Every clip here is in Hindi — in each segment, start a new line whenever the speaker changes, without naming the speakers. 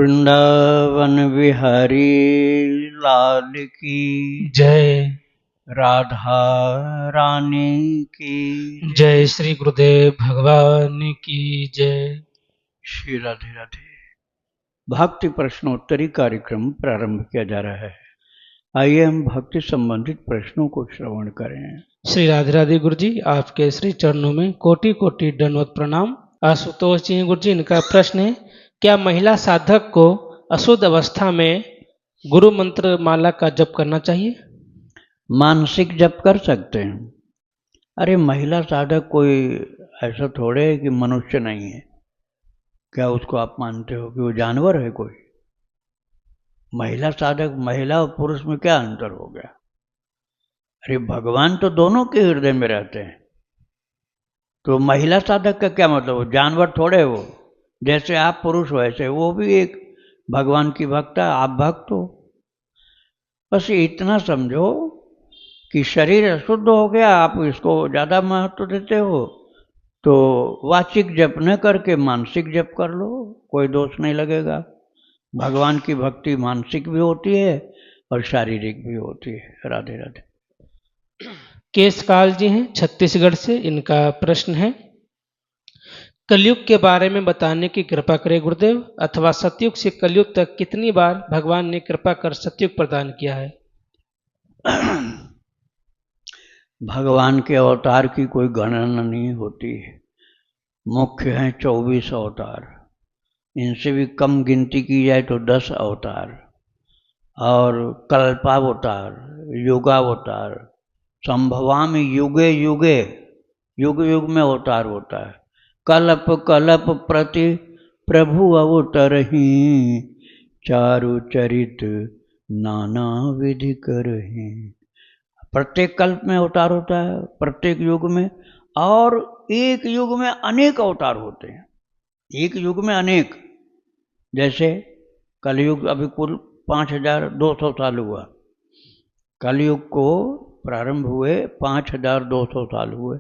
वृंदावन बिहारी लाल की
जय।
राधा रानी की
जय श्री गुरुदेव भगवान की जय।
श्री राधे राधे। भक्ति प्रश्नोत्तरी कार्यक्रम प्रारंभ किया जा रहा है। आइए हम भक्ति संबंधित प्रश्नों को श्रवण करें।
श्री राधे राधे गुरु जी, आपके श्री चरणों में कोटि कोटि दंडवत प्रणाम। आशुतोष जी गुरु जी, इनका प्रश्न है, क्या महिला साधक को अशुद्ध अवस्था में गुरु मंत्र माला का जप करना चाहिए?
मानसिक जप कर सकते हैं। अरे महिला साधक कोई ऐसा थोड़े है कि मनुष्य नहीं है। क्या उसको आप मानते हो कि वो जानवर है कोई? महिला साधक, महिला और पुरुष में क्या अंतर हो गया? अरे भगवान तो दोनों के हृदय में रहते हैं। तो महिला साधक का क्या मतलब? जानवर थोड़े वो। जैसे आप पुरुष हो ऐसे वो भी एक भगवान की भक्त है, आप भक्त हो। बस इतना समझो कि शरीर अशुद्ध हो गया, आप इसको ज़्यादा महत्व देते हो, तो वाचिक जप न करके मानसिक जप कर लो, कोई दोष नहीं लगेगा। भगवान की भक्ति मानसिक भी होती है और शारीरिक भी होती है। राधे राधे।
केशकाल जी हैं छत्तीसगढ़ से, इनका प्रश्न है, कलयुग के बारे में बताने की कृपा करें गुरुदेव, अथवा सतयुग से कलयुग तक कितनी बार भगवान ने कृपा कर सतयुग प्रदान किया है?
भगवान के अवतार की कोई गणना नहीं होती है। मुख्य हैं 24 अवतार, इनसे भी कम गिनती की जाए तो 10 अवतार, और कल्पावतार, युगावतार, संभवामि युगे युगे, युग युग में अवतार होता है। कल्प कल्प प्रति प्रभु अवतरहि, चारु चरित नाना विधि करहि। प्रत्येक कल्प में अवतार होता है, प्रत्येक युग में, और एक युग में अनेक अवतार होते हैं। एक युग में अनेक। जैसे कलयुग अभी कुल 5200 साल हुआ। कलयुग को प्रारंभ हुए 5200 साल हुए।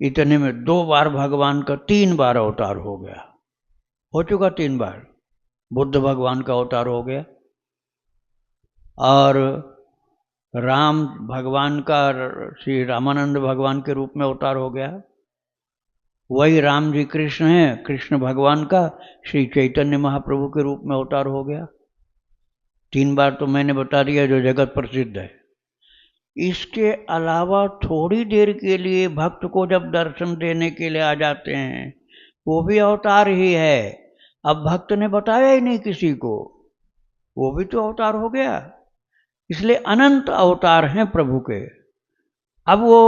इतने में 2 बार भगवान का 3 बार अवतार हो गया, हो चुका 3 बार। बुद्ध भगवान का अवतार हो गया, और राम भगवान का श्री रामानंद भगवान के रूप में अवतार हो गया। वही राम जी कृष्ण हैं, कृष्ण भगवान का श्री चैतन्य महाप्रभु के रूप में अवतार हो गया। 3 बार तो मैंने बता दिया जो जगत प्रसिद्ध है। इसके अलावा थोड़ी देर के लिए भक्त को जब दर्शन देने के लिए आ जाते हैं, वो भी अवतार ही है। अब भक्त ने बताया ही नहीं किसी को, वो भी तो अवतार हो गया। इसलिए अनंत अवतार हैं प्रभु के। अब वो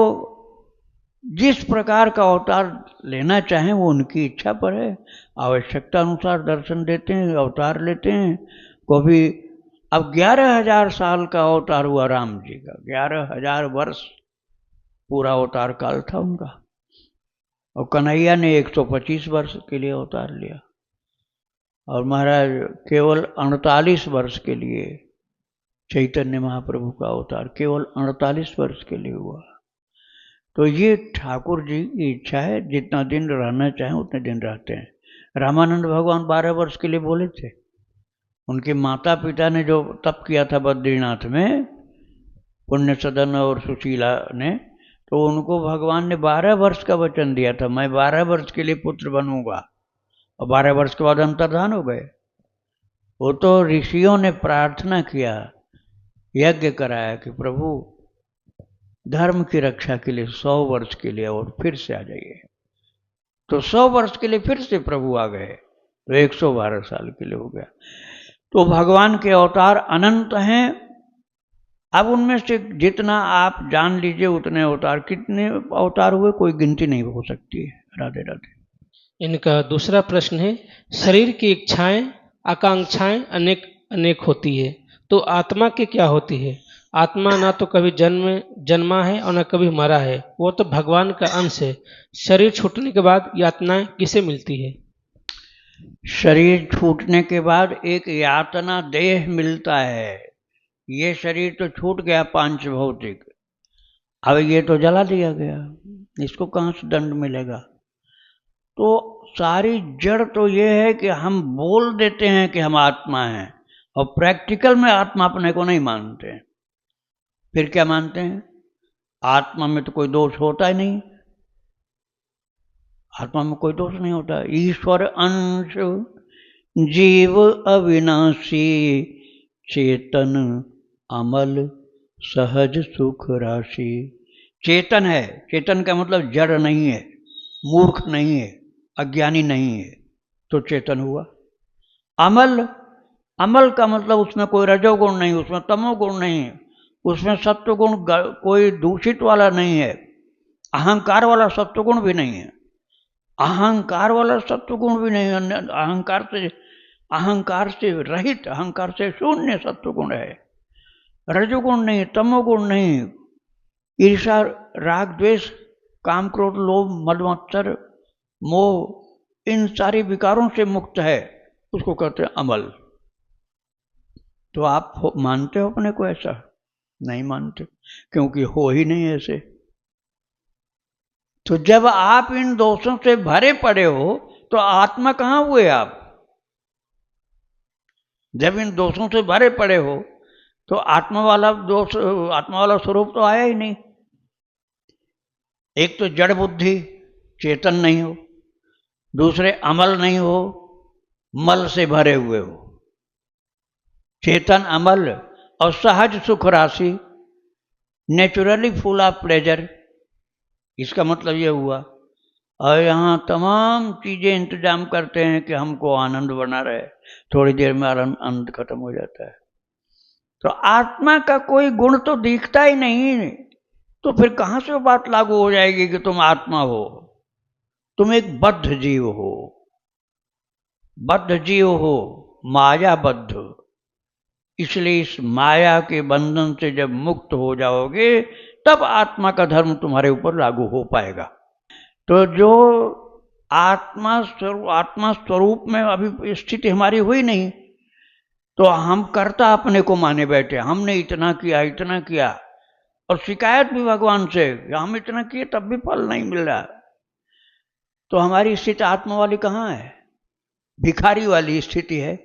जिस प्रकार का अवतार लेना चाहें वो उनकी इच्छा पर है। आवश्यकता अनुसार दर्शन देते हैं, अवतार लेते हैं। कभी अब 11,000 साल का अवतार हुआ राम जी का, 11,000 वर्ष पूरा अवतार काल था उनका। और कन्हैया ने 125 वर्ष के लिए अवतार लिया, और महाराज केवल 48 वर्ष के लिए, चैतन्य महाप्रभु का अवतार केवल 48 वर्ष के लिए हुआ। तो ये ठाकुर जी की इच्छा है, जितना दिन रहना चाहें उतने दिन रहते हैं। रामानंद भगवान 12 वर्ष के लिए बोले थे। उनके माता पिता ने जो तप किया था बद्रीनाथ में, पुण्य सदन और सुशीला ने, तो उनको भगवान ने 12 वर्ष का वचन दिया था, मैं 12 वर्ष के लिए पुत्र बनूंगा, और 12 वर्ष के बाद अंतर्धान हो गए। वो तो ऋषियों ने प्रार्थना किया, यज्ञ कराया कि प्रभु धर्म की रक्षा के लिए 100 वर्ष के लिए और फिर से आ जाइए। तो 100 वर्ष के लिए फिर से प्रभु आ गए, तो 112 साल के लिए हो गया। तो भगवान के अवतार अनंत हैं। अब उनमें से जितना आप जान लीजिए उतने अवतार, कितने अवतार हुए कोई गिनती नहीं हो सकती है। राधे राधे।
इनका दूसरा प्रश्न है, शरीर की इच्छाएं आकांक्षाएं अनेक अनेक होती है, तो आत्मा की क्या होती है? आत्मा ना तो कभी जन्मा है और ना कभी मरा है, वो तो भगवान का अंश है। शरीर छूटने के बाद यातनाएं किसे मिलती है?
शरीर छूटने के बाद एक यातना देह मिलता है। ये शरीर तो छूट गया पांच भौतिक, अब ये तो जला दिया गया, इसको कहाँ से दंड मिलेगा? तो सारी जड़ तो ये है कि हम बोल देते हैं कि हम आत्मा हैं और प्रैक्टिकल में आत्मा अपने को नहीं मानते हैं। फिर क्या मानते हैं? आत्मा में तो कोई दोष होता ही नहीं, आत्मा में कोई दोष नहीं होता। ईश्वर अंश जीव अविनाशी चेतन अमल सहज सुख राशि। चेतन है, चेतन का मतलब जड़ नहीं है, मूर्ख नहीं है, अज्ञानी नहीं है, तो चेतन हुआ। अमल, अमल का मतलब उसमें कोई रजोगुण नहीं, उसमें तमोगुण नहीं, उसमें सत्वगुण कोई दूषित वाला नहीं है, अहंकार वाला सत्वगुण भी नहीं है, अहंकार वाला सत्वगुण भी नहीं है, अहंकार से रहित, अहंकार से शून्य सत्वगुण है, रजोगुण नहीं, तमोगुण नहीं, ईर्षा राग द्वेष काम क्रोध लोभ मद मत्सर मोह इन सारी विकारों से मुक्त है, उसको कहते हैं अमल। तो आप मानते हो अपने को ऐसा? नहीं मानते, क्योंकि हो ही नहीं ऐसे। तो जब आप इन दोषों से भरे पड़े हो तो आत्मा कहां हुए आप? जब इन दोषों से भरे पड़े हो तो आत्मा वाला दोष, आत्मा वाला स्वरूप तो आया ही नहीं। एक तो जड़ बुद्धि, चेतन नहीं हो, दूसरे अमल नहीं हो, मल से भरे हुए हो। चेतन अमल और सहज सुख राशि, नेचुरली फुल ऑफ प्लेजर, इसका मतलब ये हुआ। और यहाँ तमाम चीजें इंतजाम करते हैं कि हमको आनंद बना रहे, थोड़ी देर में आनंद खत्म हो जाता है। तो आत्मा का कोई गुण तो दिखता ही नहीं, तो फिर कहां से वो बात लागू हो जाएगी कि तुम आत्मा हो? तुम एक बद्ध जीव हो, बद्ध जीव हो, मायाबद्ध। इसलिए इस माया के बंधन से जब मुक्त हो जाओगे तब आत्मा का धर्म तुम्हारे ऊपर लागू हो पाएगा। तो जो आत्मा स्वरूप में अभी स्थिति हमारी हुई नहीं, तो हम कर्ता अपने को माने बैठे, हमने इतना किया इतना किया, और शिकायत भी भगवान से, हम इतना किए तब भी फल नहीं मिल रहा। तो हमारी स्थिति आत्मा वाली कहाँ है? भिखारी वाली स्थिति है,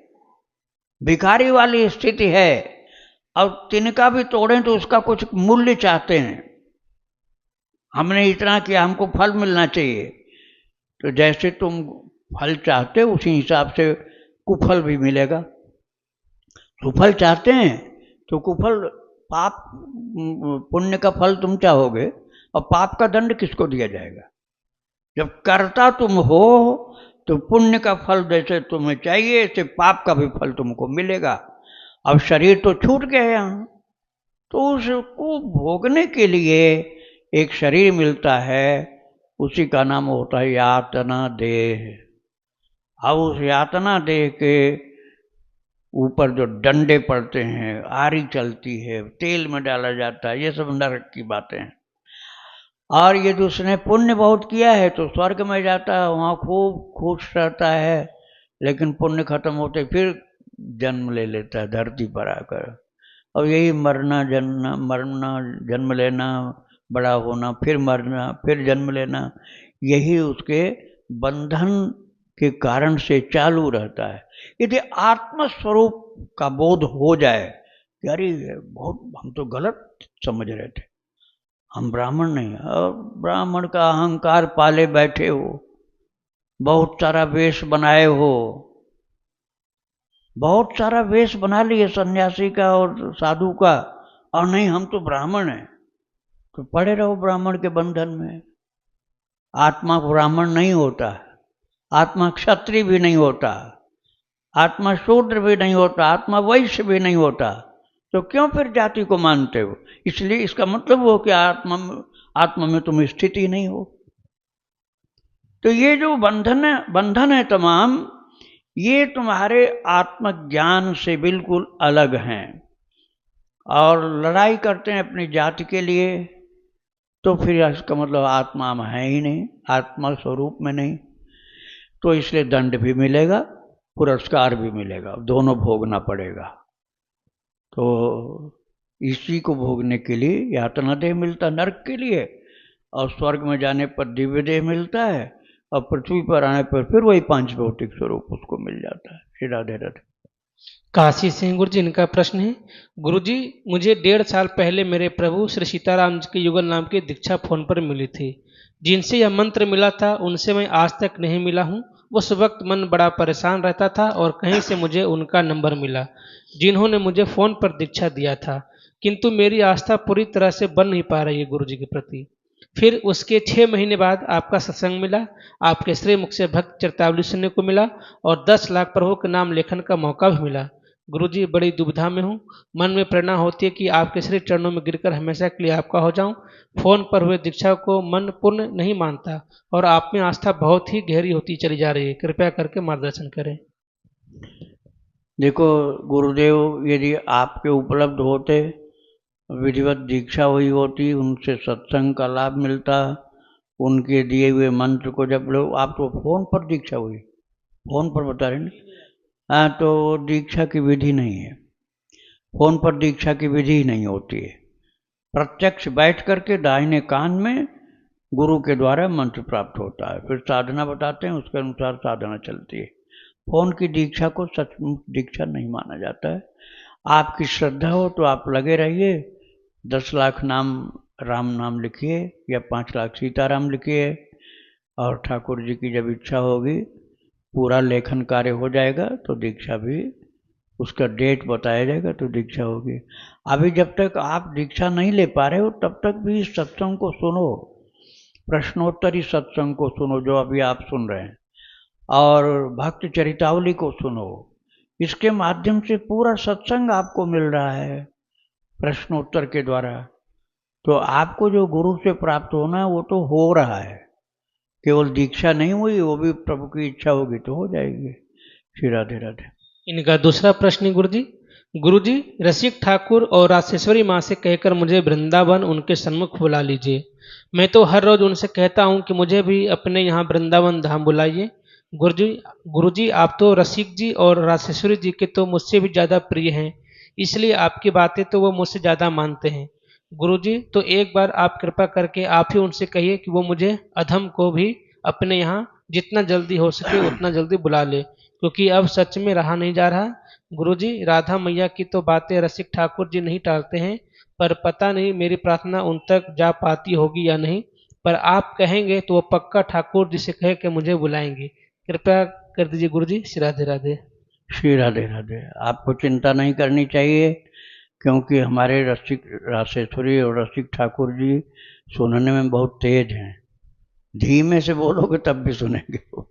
भिखारी वाली स्थिति है। और तिनका भी तोड़ें तो उसका कुछ मूल्य चाहते हैं, हमने इतना किया हमको फल मिलना चाहिए। तो जैसे तुम फल चाहते हो उसी हिसाब से कुफल भी मिलेगा। सुफल चाहते हैं तो कुफल, पाप पुण्य का फल तुम चाहोगे, और पाप का दंड किसको दिया जाएगा? जब कर्ता तुम हो तो पुण्य का फल जैसे तुम्हें चाहिए ऐसे पाप का भी फल तुमको मिलेगा। अब शरीर तो छूट गया यहाँ, तो उसको भोगने के लिए एक शरीर मिलता है, उसी का नाम होता है यातना देह। अब उस यातना देह के ऊपर जो डंडे पड़ते हैं, आरी चलती है, तेल में डाला जाता है, ये सब नरक की बातें हैं। और ये जो उसने पुण्य बहुत किया है तो स्वर्ग में जाता है, वहाँ खूब खुश रहता है, लेकिन पुण्य खत्म होते फिर जन्म ले लेता है धरती पर आकर। और यही मरना जन्म लेना, बड़ा होना, फिर मरना, फिर जन्म लेना, यही उसके बंधन के कारण से चालू रहता है। यदि आत्मस्वरूप का बोध हो जाए कि अरे बहुत हम तो गलत समझ रहे थे, हम ब्राह्मण नहीं, और ब्राह्मण का अहंकार पाले बैठे हो, बहुत सारा वेश बनाए हो, बहुत सारा वेश बना लिए सन्यासी का और साधु का, और नहीं हम तो ब्राह्मण हैं, तो पड़े रहो ब्राह्मण के बंधन में। आत्मा ब्राह्मण नहीं होता, आत्मा क्षत्रिय भी नहीं होता, आत्मा शूद्र भी नहीं होता, आत्मा वैश्य भी नहीं होता, तो क्यों फिर जाति को मानते हो? इसलिए इसका मतलब हो कि आत्मा में तुम स्थिति नहीं हो। तो ये जो बंधन है तमाम, ये तुम्हारे आत्मज्ञान से बिल्कुल अलग हैं, और लड़ाई करते हैं अपनी जाति के लिए, तो फिर इसका मतलब आत्मा में है ही नहीं, आत्मा स्वरूप में नहीं। तो इसलिए दंड भी मिलेगा, पुरस्कार भी मिलेगा, दोनों भोगना पड़ेगा। तो इसी को भोगने के लिए यातना देह मिलता नरक के लिए, और स्वर्ग में जाने पर दिव्य देह मिलता है, और पृथ्वी पर आने पर फिर वही पांच भौतिक स्वरूप उसको मिल जाता है। श्री राधे राधे।
काशी सिंह गुरु जी, इनका प्रश्न है, गुरु जी मुझे 1.5 साल पहले मेरे प्रभु श्री सीताराम जी के युगल नाम की दीक्षा फोन पर मिली थी। जिनसे यह मंत्र मिला था उनसे मैं आज तक नहीं मिला हूँ। उस वक्त मन बड़ा परेशान रहता था और कहीं से मुझे उनका नंबर मिला जिन्होंने मुझे फोन पर दीक्षा दिया था, किंतु मेरी आस्था पूरी तरह से बन नहीं पा रही है गुरु जी के प्रति। फिर उसके 6 महीने बाद आपका सत्संग मिला, आपके श्री मुख से भक्त चरितावली सुनने को मिला और 10 लाख प्रभु के नाम लेखन का मौका भी मिला। गुरुजी बड़ी दुविधा में हूँ। मन में प्रेरणा होती है कि आपके श्री चरणों में गिरकर हमेशा के लिए आपका हो जाऊं। फोन पर हुए दीक्षा को मन पूर्ण नहीं मानता और आप में आस्था बहुत ही गहरी होती चली जा रही है। कृपया करके मार्गदर्शन करें।
देखो गुरुदेव यदि आपके उपलब्ध होते, विधिवत दीक्षा हुई होती, उनसे सत्संग का लाभ मिलता, उनके दिए हुए मंत्र को जब लोग, आप तो फोन पर दीक्षा हुई, फोन पर बता रहे ना, हाँ, तो दीक्षा की विधि नहीं है। फोन पर दीक्षा की विधि ही नहीं होती है। प्रत्यक्ष बैठ करके दाहिने कान में गुरु के द्वारा मंत्र प्राप्त होता है, फिर साधना बताते हैं, उसके अनुसार साधना चलती है। फोन की दीक्षा को सचमुच दीक्षा नहीं माना जाता है। आपकी श्रद्धा हो तो आप लगे रहिए, 10 लाख नाम राम नाम लिखिए या 5 लाख सीताराम लिखिए, और ठाकुर जी की जब इच्छा होगी पूरा लेखन कार्य हो जाएगा तो दीक्षा भी, उसका डेट बताया जाएगा तो दीक्षा होगी। अभी जब तक आप दीक्षा नहीं ले पा रहे हो तब तक भी सत्संग को सुनो, प्रश्नोत्तरी सत्संग को सुनो जो अभी आप सुन रहे हैं, और भक्त चरितावली को सुनो। इसके माध्यम से पूरा सत्संग आपको मिल रहा है प्रश्नोत्तर के द्वारा। तो आपको जो गुरु से प्राप्त होना है वो तो हो रहा है, केवल दीक्षा नहीं हुई, वो भी प्रभु की इच्छा होगी तो हो जाएगी। श्री राधे राधे।
इनका दूसरा प्रश्न है, गुरु जी रसिक ठाकुर और राजेश्वरी माँ से कहकर मुझे वृंदावन उनके सन्मुख बुला लीजिए। मैं तो हर रोज उनसे कहता हूँ कि मुझे भी अपने यहाँ वृंदावन धाम बुलाइए। गुरु जी आप तो रसिक जी और राजेश्वरी जी के तो मुझसे भी ज़्यादा प्रिय हैं, इसलिए आपकी बातें तो वो मुझसे ज़्यादा मानते हैं। गुरु जी तो एक बार आप कृपा करके आप ही उनसे कहिए कि वो मुझे अधम को भी अपने यहाँ जितना जल्दी हो सके उतना जल्दी बुला ले, क्योंकि अब सच में रहा नहीं जा रहा। गुरुजी राधा मैया की तो बातें रसिक ठाकुर जी नहीं टालते हैं, पर पता नहीं मेरी प्रार्थना उन तक जा पाती होगी या नहीं, पर आप कहेंगे तो वो पक्का ठाकुर जी से कह के मुझे बुलाएंगे। कृपया कर दीजिए गुरुजी। श्री राधे राधे।
श्री राधे राधे। आपको चिंता नहीं करनी चाहिए, क्योंकि हमारे रसिक राजेश्वरी और रसिक ठाकुर जी सुनने में बहुत तेज हैं। धीमे से बोलोगे तब भी सुनेंगे वो।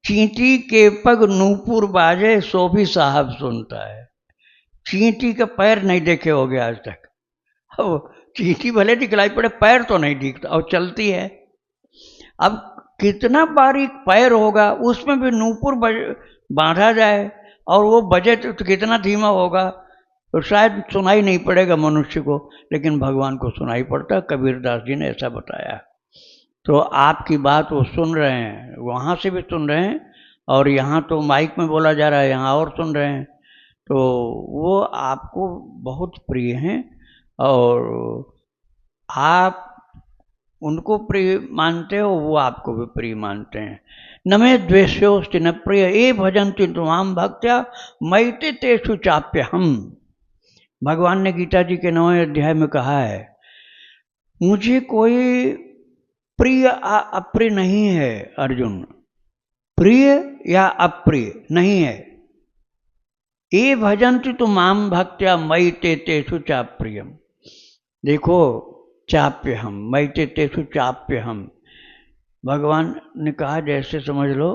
चींटी के पग नूपुर बाजे सो भी साहब सुनता है। चींटी का पैर नहीं देखे होगे आज तक, चींटी भले दिखलाई पड़े, पैर तो नहीं दिखता और चलती है। अब कितना बारीक पैर होगा, उसमें भी नूपुर बांधा जाए और वो बजे तो कितना धीमा होगा, तो शायद सुनाई नहीं पड़ेगा मनुष्य को, लेकिन भगवान को सुनाई पड़ता। कबीरदास जी ने ऐसा बताया। तो आपकी बात वो सुन रहे हैं, वहाँ से भी सुन रहे हैं, और यहाँ तो माइक में बोला जा रहा है, यहाँ और सुन रहे हैं। तो वो आपको बहुत प्रिय हैं और आप उनको प्रिय मानते हो, वो आपको भी प्रिय मानते हैं। नमे द्वेष्योस्ति न प्रिय ए भजन्ति त्वाम भक्त्या मैते तेषु चाप्य हम। भगवान ने गीता जी के 9वें अध्याय में कहा है, मुझे कोई प्रिय अप्रिय नहीं है अर्जुन, प्रिय या अप्रिय नहीं है। ए भजन्ति तो माम भक्त्या मयि ते तेषु चाप्रियम। देखो चाप्य हम, मयि ते तेषु चाप्य हम। भगवान ने कहा जैसे समझ लो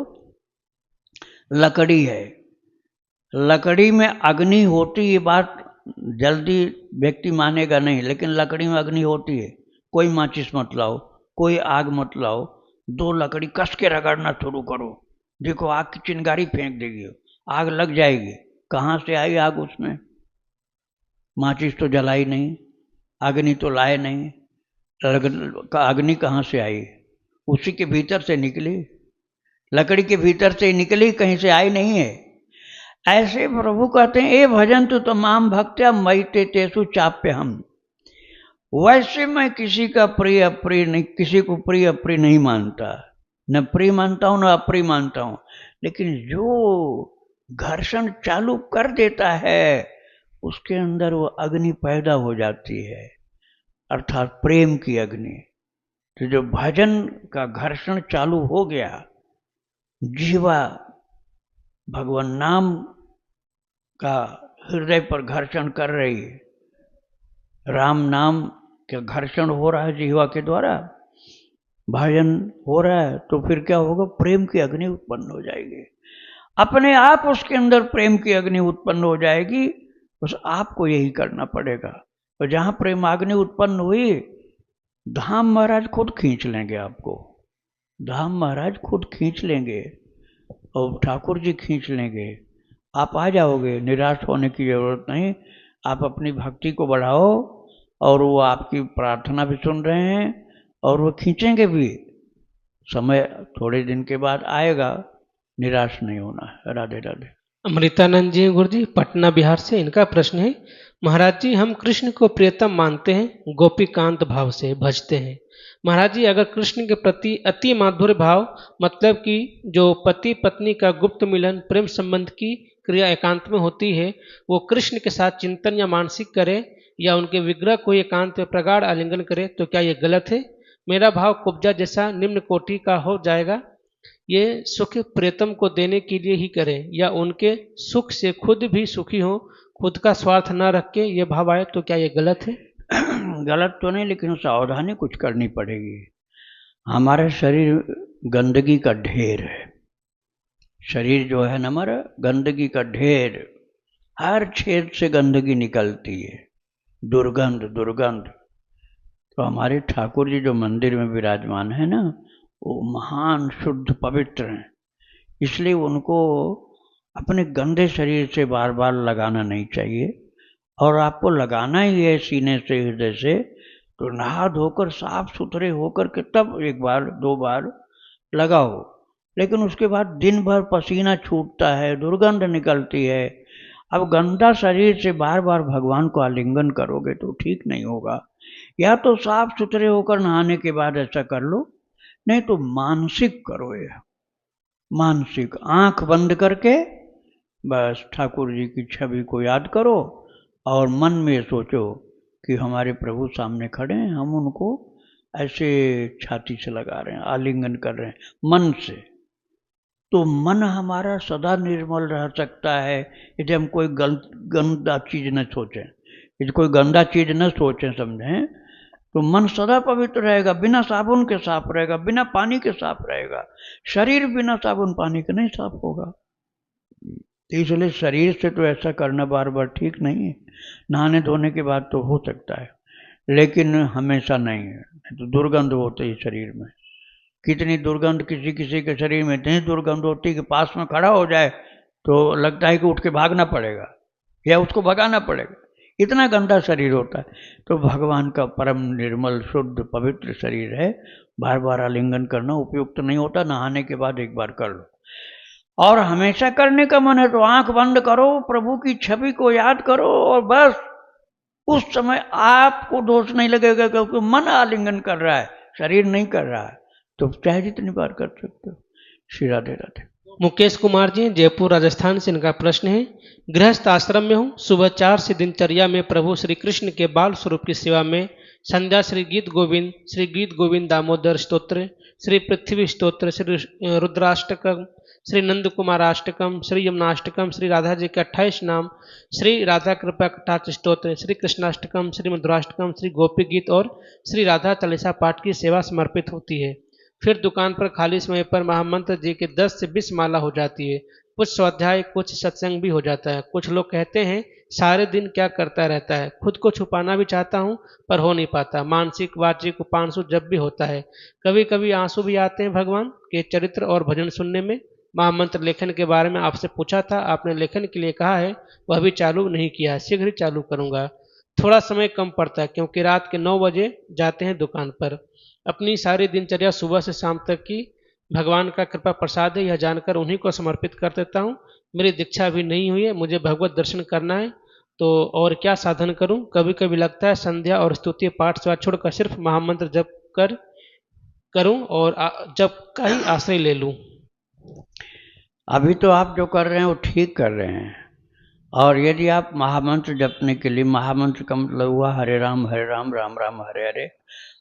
लकड़ी है, लकड़ी में अग्नि होती, ये बात जल्दी व्यक्ति मानेगा नहीं, लेकिन लकड़ी में अग्नि होती है। कोई माचिस मत लाओ, कोई आग मत लाओ, 2 लकड़ी कस के रगड़ना शुरू करो, देखो आग की चिंगारी फेंक देगी, आग लग जाएगी। कहाँ से आई आग उसमें? माचिस तो जलाई नहीं, अग्नि तो लाए नहीं, अग्नि कहाँ से आई? उसी के भीतर से निकली, लकड़ी के भीतर से निकली, कहीं से आई नहीं है। ऐसे प्रभु कहते हैं ए भजन तो तमाम भक्त्या मयि ते तेषु चाप्य हम। वैसे मैं किसी का प्रिय अप्रिय नहीं, किसी को प्रिय अप्रिय नहीं मानता, न प्रिय मानता हूं न अप्रिय मानता हूं, लेकिन जो घर्षण चालू कर देता है उसके अंदर वो अग्नि पैदा हो जाती है, अर्थात प्रेम की अग्नि। तो जो भजन का घर्षण चालू हो गया, जीवा भगवान नाम का हृदय पर घर्षण कर रही है, राम नाम का घर्षण हो रहा है जीवा के द्वारा, भजन हो रहा है, तो फिर क्या होगा? प्रेम की अग्नि उत्पन्न हो जाएगी, अपने आप उसके अंदर प्रेम की अग्नि उत्पन्न हो जाएगी। बस आपको यही करना पड़ेगा। तो जहां प्रेमाग्नि उत्पन्न हुई, धाम महाराज खुद खींच लेंगे आपको, धाम महाराज खुद खींच लेंगे और ठाकुर जी खींच लेंगे। आप आ जाओगे, निराश होने की जरूरत नहीं। आप अपनी भक्ति को बढ़ाओ और वो आपकी प्रार्थना भी सुन रहे हैं और वो खींचेंगे भी। समय थोड़े दिन के बाद आएगा, निराश नहीं होना है। राधे राधे।
अमृतानंद जी गुरु जी पटना बिहार से, इनका प्रश्न है, महाराज जी हम कृष्ण को प्रियतम मानते हैं, गोपीकांत भाव से भजते हैं। महाराज जी अगर कृष्ण के प्रति अति माधुर्य भाव, मतलब कि जो पति पत्नी का गुप्त मिलन प्रेम संबंध की क्रिया एकांत में होती है, वो कृष्ण के साथ चिंतन या मानसिक करे या उनके विग्रह को एकांत में प्रगाढ़ आलिंगन करे, तो क्या ये गलत है? मेरा भाव कुब्जा जैसा निम्न कोटि का हो जाएगा, ये सुख प्रियतम को देने के लिए ही करें या उनके सुख से खुद भी सुखी हो, खुद का स्वार्थ न रख के ये भाव आए, तो क्या ये गलत है?
गलत तो नहीं, लेकिन सावधानी कुछ करनी पड़ेगी। हमारा शरीर गंदगी का ढेर है, शरीर जो है ना हमारा गंदगी का ढेर, हर छेद से गंदगी निकलती है, दुर्गंध दुर्गंध। तो हमारे ठाकुर जी जो मंदिर में विराजमान है ना, वो महान शुद्ध पवित्र हैं, इसलिए उनको अपने गंदे शरीर से बार बार लगाना नहीं चाहिए। और आपको लगाना ही है सीने से, हृदय से, तो नहा धोकर साफ सुथरे होकर के तब एक बार दो बार लगाओ। लेकिन उसके बाद दिन भर पसीना छूटता है, दुर्गंध निकलती है। अब गंदा शरीर से बार बार भगवान को आलिंगन करोगे तो ठीक नहीं होगा। या तो साफ सुथरे होकर नहाने के बाद ऐसा कर लो, नहीं तो मानसिक करो। ये मानसिक, आंख बंद करके बस ठाकुर जी की छवि को याद करो और मन में सोचो कि हमारे प्रभु सामने खड़े हैं, हम उनको ऐसे छाती से लगा रहे हैं, आलिंगन कर रहे हैं मन से। तो मन हमारा सदा निर्मल रह सकता है यदि हम कोई गंदा चीज न सोचें, यदि कोई गंदा चीज न सोचें, समझें, तो मन सदा पवित्र रहेगा, बिना साबुन के साफ रहेगा, बिना पानी के साफ रहेगा। शरीर बिना साबुन पानी के नहीं साफ होगा। इसलिए शरीर से तो ऐसा करना बार बार ठीक नहीं है। नहाने धोने के बाद तो हो सकता है, लेकिन हमेशा नहीं है, तो दुर्गंध होती है शरीर में। कितनी दुर्गंध किसी किसी के शरीर में इतनी दुर्गंध होती है कि पास में खड़ा हो जाए तो लगता है कि उठ के भागना पड़ेगा या उसको भगाना पड़ेगा, इतना गंदा शरीर होता है। तो भगवान का परम निर्मल शुद्ध पवित्र शरीर है, बार बार आलिंगन करना उपयुक्त नहीं होता। नहाने के बाद एक बार कर लो, और हमेशा करने का मन है तो आंख बंद करो, प्रभु की छवि को याद करो, और बस उस समय आपको दोष नहीं लगेगा क्योंकि मन आलिंगन कर रहा है, शरीर नहीं कर रहा है। तो चाहे जितनी बार कर सकते हो। श्री राधे राधे।
मुकेश कुमार जी जयपुर राजस्थान से, इनका प्रश्न है, गृहस्थ आश्रम में हूँ, सुबह 4 से दिनचर्या में प्रभु श्री कृष्ण के बाल स्वरूप की सेवा में संध्या श्री गीत गोविंद दामोदर स्तोत्र, श्री पृथ्वी स्तोत्र, श्री रुद्राष्टकम, श्री नंद कुमाराष्टकम, श्री यमुनाष्टकम, श्री राधा जी के 28 नाम, श्री राधा कृपा कटाक्ष स्तोत्र, श्री कृष्णाष्टकम, श्री मधुराष्टकम, श्री गोपी गीत और श्री राधा चालीसा पाठ की सेवा समर्पित होती है। फिर दुकान पर खाली समय पर महामंत्र जी के 10 से 20 माला हो जाती है, कुछ स्वाध्याय, कुछ सत्संग भी हो जाता है। कुछ लोग कहते हैं सारे दिन क्या करता रहता है, खुद को छुपाना भी चाहता हूँ पर हो नहीं पाता। मानसिक वाचिक उपांशु जब भी होता है, कभी कभी आंसू भी आते हैं भगवान के चरित्र और भजन सुनने में। महामंत्र लेखन के बारे में आपसे पूछा था, आपने लेखन के लिए कहा है, वह भी चालू नहीं किया, शीघ्र ही चालू करूंगा। थोड़ा समय कम पड़ता है क्योंकि रात के 9 बजे जाते हैं दुकान पर। अपनी सारी दिनचर्या सुबह से शाम तक की भगवान का कृपा प्रसाद है, यह जानकर उन्हीं को समर्पित कर देता हूँ। मेरी दीक्षा भी नहीं हुई है, मुझे भगवत दर्शन करना है, तो और क्या साधन करूं? कभी कभी लगता है संध्या और स्तुति पाठ सेवा छोड़कर सिर्फ महामंत्र जप कर करूं और जप का ही आश्रय ले लूं?
अभी तो आप जो कर रहे हैं वो ठीक कर रहे हैं। और यदि आप महामंत्र जपने के लिए, महामंत्र का मतलब हुआ हरे राम राम राम हरे हरे,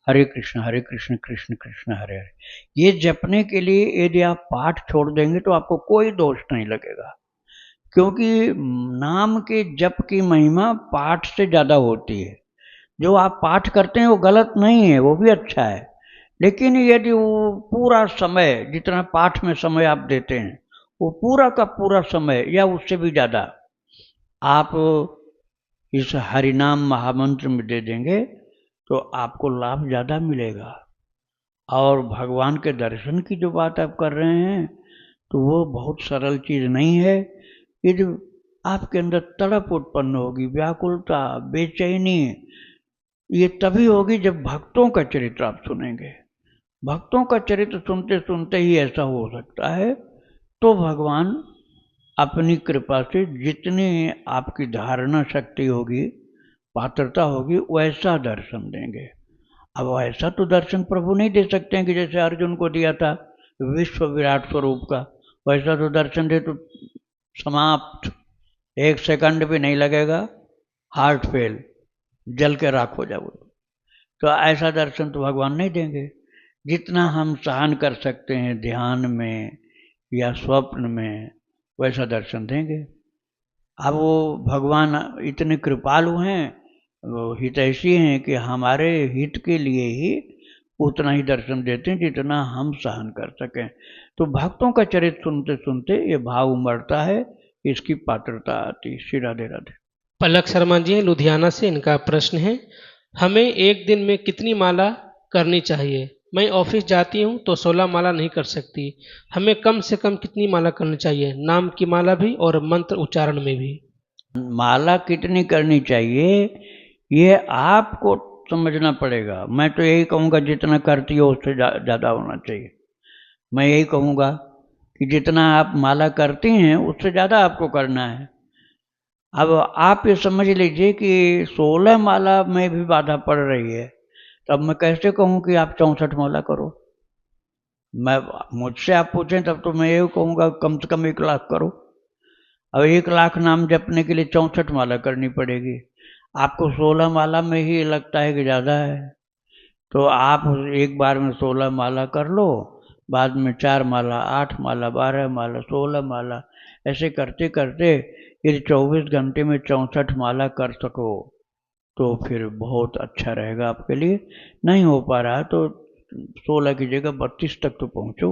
हरे कृष्ण कृष्ण कृष्ण हरे हरे, ये जपने के लिए यदि आप पाठ छोड़ देंगे तो आपको कोई दोष नहीं लगेगा। क्योंकि नाम के जप की महिमा पाठ से ज़्यादा होती है। जो आप पाठ करते हैं वो गलत नहीं है, वो भी अच्छा है। लेकिन यदि वो पूरा समय, जितना पाठ में समय आप देते हैं, वो पूरा का पूरा समय या उससे भी ज़्यादा आप इस हरिनाम महामंत्र में दे देंगे तो आपको लाभ ज़्यादा मिलेगा। और भगवान के दर्शन की जो बात आप कर रहे हैं तो वो बहुत सरल चीज़ नहीं है। ये जो आपके अंदर तड़प उत्पन्न होगी, व्याकुलता, बेचैनी, ये तभी होगी जब भक्तों का चरित्र आप सुनेंगे। भक्तों का चरित्र सुनते सुनते ही ऐसा हो सकता है। तो भगवान अपनी कृपा से जितनी आपकी धारणा शक्ति होगी, पात्रता होगी, वैसा दर्शन देंगे। अब ऐसा तो दर्शन प्रभु नहीं दे सकते हैं कि जैसे अर्जुन को दिया था विश्व विराट स्वरूप का, वैसा तो दर्शन दे तो समाप्त, 1 सेकंड भी नहीं लगेगा, हार्ट फेल, जल के राख हो जाओ। तो ऐसा दर्शन तो भगवान नहीं देंगे। जितना हम सहन कर सकते हैं ध्यान में या स्वप्न में, वैसा दर्शन देंगे। अब वो भगवान इतने कृपालु हैं, वो हितैषी हैं कि हमारे हित के लिए ही उतना ही दर्शन देते हैं जितना हम सहन कर सकें। तो भक्तों का चरित्र सुनते सुनते ये भाव उमड़ता है, इसकी पात्रता आती। श्री राधे राधे।
पलक शर्मा जी हैं लुधियाना से, इनका प्रश्न है, हमें एक दिन में कितनी माला करनी चाहिए? मैं ऑफिस जाती हूँ तो 16 माला नहीं कर सकती। हमें कम से कम कितनी माला करनी चाहिए? नाम की माला भी और मंत्र उच्चारण में भी।
माला कितनी करनी चाहिए ये आपको समझना पड़ेगा। मैं तो यही कहूँगा जितना करती हो उससे ज़्यादा होना चाहिए। मैं यही कहूँगा कि जितना आप माला करती हैं उससे ज़्यादा आपको करना है। अब आप ये समझ लीजिए कि 16 माला में भी बाधा पड़ रही है, तब मैं कैसे कहूँ कि आप 64 माला करो। मैं, मुझसे आप पूछें तब तो मैं यही कहूँगा कम से कम 1 लाख करो। अब 1 लाख नाम जपने के लिए 64 माला करनी पड़ेगी। आपको 16 माला में ही लगता है कि ज़्यादा है, तो आप एक बार में 16 माला कर लो, बाद में 4 माला, 8 माला, 12 माला, 16 माला, ऐसे करते करते यदि 24 घंटे में 64 माला कर सको तो फिर बहुत अच्छा रहेगा आपके लिए। नहीं हो पा रहा तो 16 की जगह 32 तक तो पहुँचो।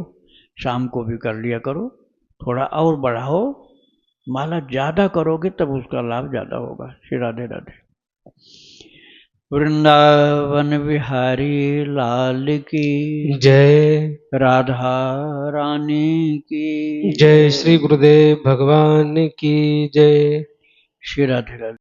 शाम को भी कर लिया करो, थोड़ा और बढ़ाओ। माला ज़्यादा करोगे तब उसका लाभ ज़्यादा होगा। श्री राधे राधे। वृंदावन बिहारी लाल की
जय।
राधा रानी की
जय। श्री गुरुदेव भगवान की जय।
श्री राधे राधे।